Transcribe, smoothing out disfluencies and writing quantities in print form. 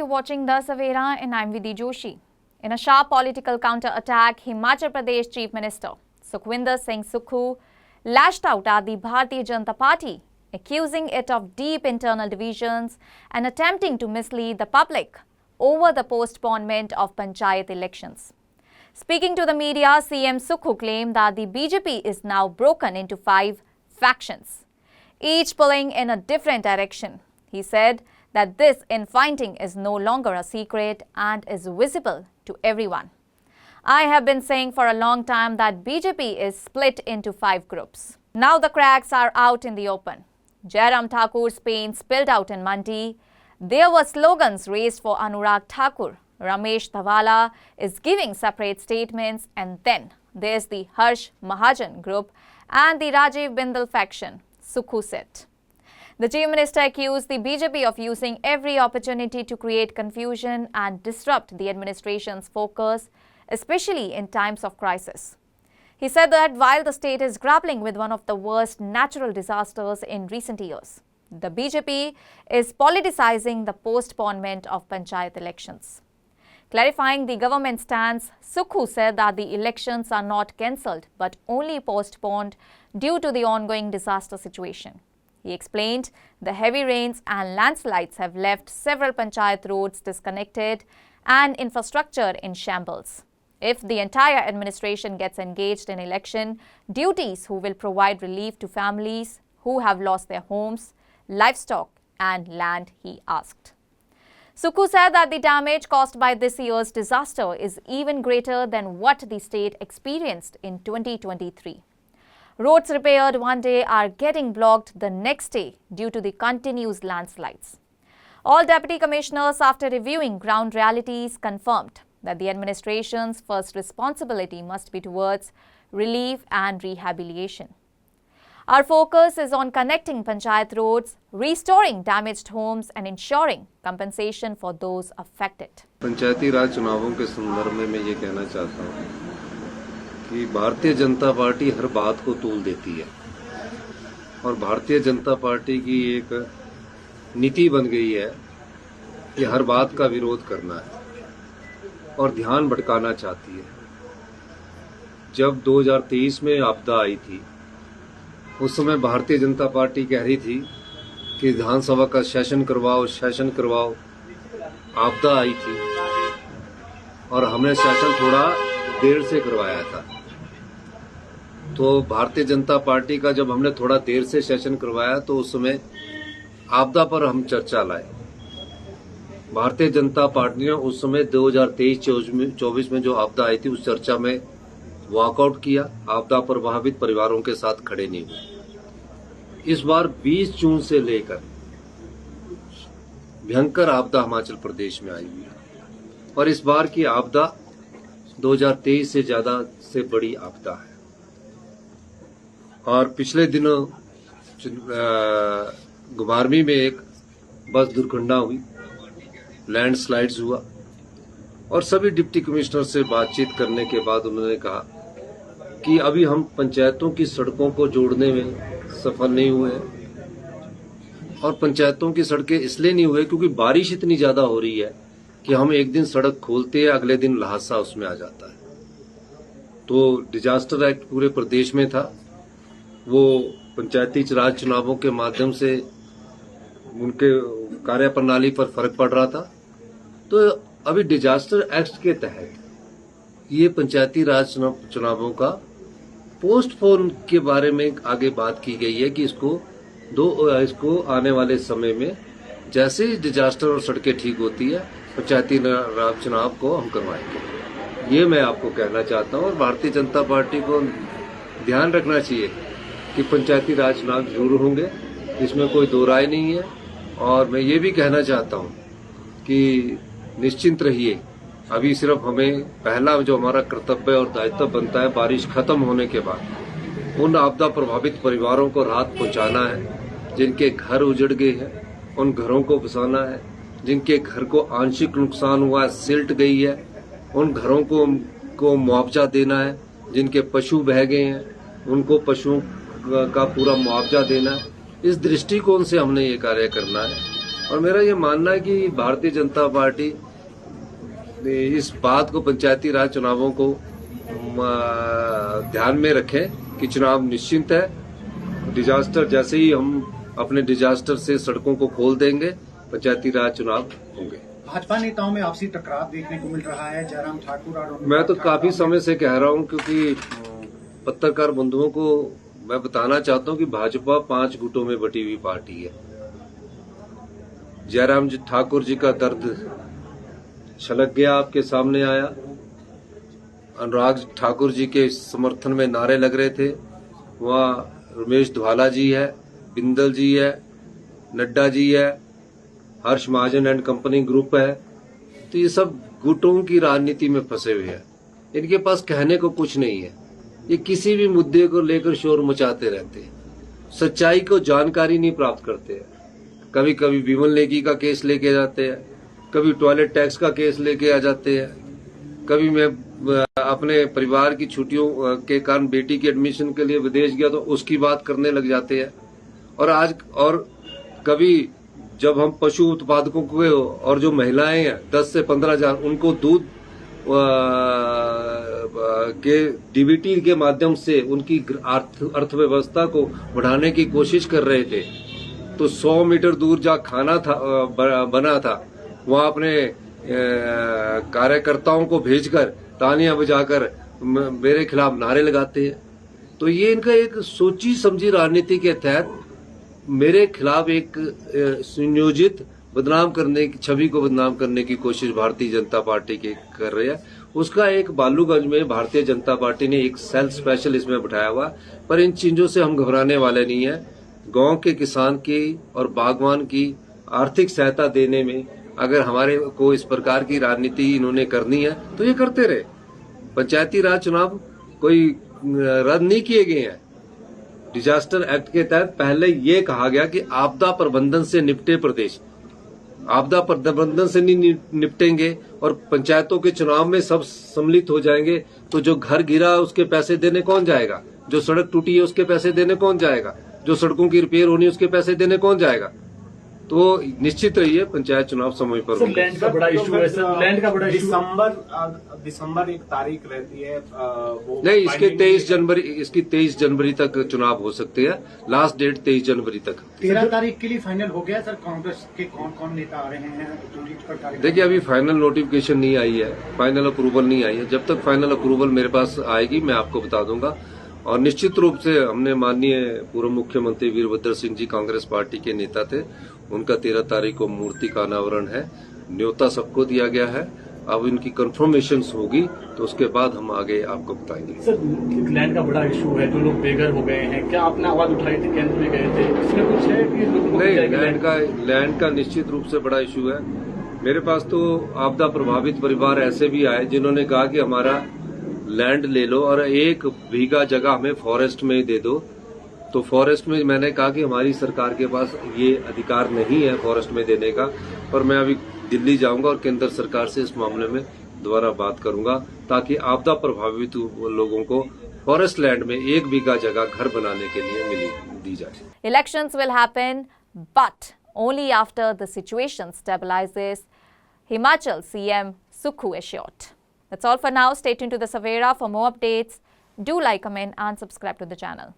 you're watching The Savera and I'm Vidhi Joshi. In a sharp political counter-attack, Himachal Pradesh Chief Minister Sukhwinder Singh Sukhu lashed out at the Bharatiya Janata Party, accusing it of deep internal divisions and attempting to mislead the public over the postponement of Panchayat elections. Speaking to the media, CM Sukhu claimed that the BJP is now broken into 5 factions, each pulling in a different direction. He said that this infighting is no longer a secret and is visible to everyone. I have been saying for a long time that BJP is split into 5 groups. Now the cracks are out in the open. Jairam Thakur's pain spilled out in Mandi. There were slogans raised for Anurag Thakur. Ramesh Dhavala is giving separate statements, and then there's the Harsh Mahajan group and the Rajiv Bindal faction, Sukhu said. The Chief Minister accused the BJP of using every opportunity to create confusion and disrupt the administration's focus, especially in times of crisis. He said that while the state is grappling with one of the worst natural disasters in recent years, the BJP is politicizing the postponement of Panchayat elections. Clarifying the government stance, Sukhu said that the elections are not cancelled but only postponed due to the ongoing disaster situation. He explained the heavy rains and landslides have left several Panchayat roads disconnected and infrastructure in shambles. If the entire administration gets engaged in election duties, who will provide relief to families who have lost their homes, livestock and land, he asked. Sukhu said that the damage caused by this year's disaster is even greater than what the state experienced in 2023. Roads repaired one day are getting blocked the next day due to the continuous landslides. All deputy commissioners, after reviewing ground realities, confirmed that the administration's first responsibility must be towards relief and rehabilitation. Our focus is on connecting Panchayat roads, restoring damaged homes and ensuring compensation for those affected. पंचायती राज चुनावों के संदर्भ में मैं ये कहना चाहता हूँ कि भारतीय जनता पार्टी हर बात को तूल देती है और भारतीय जनता पार्टी की एक नीति बन गई है कि हर बात का विरोध करना है और ध्यान भटकाना चाहती है। जब 2023 में आपदा आई थी, उस समय भारतीय जनता पार्टी कह रही थी कि विधानसभा का सेशन करवाओ। आपदा आई थी और हमने सेशन थोड़ा देर से करवाया था। तो भारतीय जनता पार्टी का जब हमने थोड़ा देर से सेशन करवाया तो उस समय आपदा पर हम चर्चा लाए। भारतीय जनता पार्टी ने उस समय 2023-24 में जो आपदा आई थी उस चर्चा में वॉकआउट किया, आपदा पर प्रभावित परिवारों के साथ खड़े नहीं हुए। इस बार 20 जून से लेकर भयंकर आपदा हिमाचल प्रदेश में आई हुई है और इस बार की आपदा 2023 से ज्यादा से बड़ी आपदा है। और पिछले दिनों गुमारवी में एक बस दुर्घटना हुई, लैंडस्लाइड्स हुआ और सभी डिप्टी कमिश्नर से बातचीत करने के बाद उन्होंने कहा कि अभी हम पंचायतों की सड़कों को जोड़ने में सफल नहीं हुए हैं और पंचायतों की सड़कें इसलिए नहीं हुए क्योंकि बारिश इतनी ज्यादा हो रही है कि हम एक दिन सड़क खोलते हैं, अगले दिन लहासा उसमें आ जाता है। तो डिजास्टर एक्ट पूरे प्रदेश में था, वो पंचायती राज चुनावों के माध्यम से उनके कार्यप्रणाली पर फर्क पड़ रहा था। तो अभी डिजास्टर एक्ट के तहत ये पंचायती राज चुनावों का पोस्टपोन के बारे में आगे बात की गई है कि इसको आने वाले समय में जैसे ही डिजास्टर और सड़कें ठीक होती है पंचायती राज चुनाव को हम करवाएंगे। ये मैं आपको कहना चाहता हूँ और भारतीय जनता पार्टी को ध्यान रखना चाहिए कि पंचायती राज चुनाव जरूर होंगे, इसमें कोई दो राय नहीं है। और मैं ये भी कहना चाहता हूँ कि निश्चिंत रहिए, अभी सिर्फ हमें पहला जो हमारा कर्तव्य और दायित्व बनता है बारिश खत्म होने के बाद उन आपदा प्रभावित परिवारों को राहत पहुंचाना है, जिनके घर उजड़ गए हैं उन घरों को बसाना है, जिनके घर को आंशिक नुकसान हुआ है, सिल्ट गई है, उन घरों को मुआवजा देना है, जिनके पशु बह गए हैं उनको पशुओं का पूरा मुआवजा देना है। इस दृष्टिकोण से हमने ये कार्य करना है और मेरा ये मानना है कि भारतीय जनता पार्टी इस बात को पंचायती राज चुनावों को ध्यान में रखें कि चुनाव निश्चित है। डिजास्टर जैसे ही हम अपने डिजास्टर से सड़कों को खोल देंगे, पंचायती राज चुनाव होंगे। भाजपा नेताओं में आपसी टकराव देखने को मिल रहा है। जयराम ठाकुर और मैं तो काफी समय से कह रहा हूं, क्योंकि पत्रकार बंधुओं को मैं बताना चाहता हूं कि भाजपा 5 गुटों में बटी हुई पार्टी है। जयराम ठाकुर जी का दर्द छलक गया, आपके सामने आया। अनुराग ठाकुर जी के समर्थन में नारे लग रहे थे। वहाँ रमेश धवाला जी है, बिंदल जी है, नड्डा जी है, हर्ष महाजन एंड कंपनी ग्रुप है। तो ये सब गुटों की राजनीति में फंसे हुए हैं। इनके पास कहने को कुछ नहीं है। ये किसी भी मुद्दे को लेकर शोर मचाते रहते हैं, सच्चाई को जानकारी नहीं प्राप्त करते हैं। कभी कभी विमल नेगी का केस लेके जाते हैं, कभी टॉयलेट टैक्स का केस लेके आ जाते हैं, कभी मैं अपने परिवार की छुट्टियों के कारण बेटी के एडमिशन के लिए विदेश गया तो उसकी बात करने लग जाते हैं। और कभी जब हम पशु उत्पादकों को और जो महिलाएं हैं 10 से 15 हजार उनको दूध के डीबीटी के माध्यम से उनकी अर्थव्यवस्था को बढ़ाने की कोशिश कर रहे थे, तो 100 मीटर दूर जहाँ खाना था बना था, वहाँ अपने कार्यकर्ताओं को भेजकर तालियां बजाकर मेरे खिलाफ नारे लगाते हैं। तो ये इनका एक सोची समझी राजनीति के तहत मेरे खिलाफ एक सुनियोजित बदनाम करने की छवि को बदनाम करने की कोशिश भारतीय जनता पार्टी के कर रही है। उसका एक बालूगंज में भारतीय जनता पार्टी ने एक सेल स्पेशल इसमें बिठाया हुआ, पर इन चीजों से हम घबराने वाले नहीं है। गांव के किसान की और बागवान की आर्थिक सहायता देने में अगर हमारे को इस प्रकार की राजनीति इन्होंने करनी है तो ये करते रहे। पंचायती राज चुनाव कोई रद्द नहीं किए गए हैं। डिजास्टर एक्ट के तहत पहले ये कहा गया कि आपदा प्रबंधन से निपटे प्रदेश। आपदा प्रबंधन से नहीं निपटेंगे और पंचायतों के चुनाव में सब सम्मिलित हो जाएंगे तो जो घर गिरा उसके पैसे देने कौन जाएगा, जो सड़क टूटी है उसके पैसे देने कौन जाएगा, जो सड़कों की रिपेयर होनी है उसके पैसे देने कौन जाएगा। तो निश्चित रहिए पंचायत चुनाव समय पर होंगे। लैंड का बड़ा इशू है सर, लैंड का बड़ा इशू दिसंबर एक तारीख रहती है वो नहीं, इसके 23 जनवरी तक चुनाव हो सकते हैं। लास्ट डेट 23 जनवरी तक। 13 तारीख के लिए फाइनल हो गया सर। कांग्रेस के कौन कौन नेता आ रहे हैं जो जीत पर कार्यक्रम? देखिए, अभी फाइनल नोटिफिकेशन नहीं आई है, फाइनल अप्रूवल नहीं आई है। जब तक फाइनल अप्रूवल मेरे पास आएगी मैं आपको बता दूंगा। और निश्चित रूप से हमने माननीय पूर्व मुख्यमंत्री वीरभद्र सिंह जी कांग्रेस पार्टी के नेता थे, उनका 13 तारीख को मूर्ति का अनावरण है। न्योता सबको दिया गया है। अब इनकी कंफर्मेशन होगी तो उसके बाद हम आगे आपको बताएंगे। सर, लैंड का बड़ा इशू है, जो लोग बेघर हो गए हैं, क्या आपने आवाज उठाई थी, केंद्र में गए थे, इसमें कुछ है कि लोगों को नहीं? लैंड का निश्चित रूप से बड़ा इशू है। मेरे पास तो आपदा प्रभावित परिवार ऐसे भी आए जिन्होंने कहा कि हमारा लैंड ले लो और 1 बीघा जगह हमें फॉरेस्ट में दे दो। तो फॉरेस्ट में मैंने कहा कि हमारी सरकार के पास ये अधिकार नहीं है फॉरेस्ट में देने का, पर मैं अभी दिल्ली जाऊंगा और केंद्र सरकार से इस मामले में दोबारा बात करूंगा ताकि आपदा प्रभावित लोगों को फॉरेस्ट लैंड में 1 बीघा जगह घर बनाने के लिए दी जाए। Elections will happen, but only after the situation stabilizes, Himachal CM Sukhu assured. That's all for now. Stay tuned to the Savera for more updates. Do like, comment and subscribe to the channel.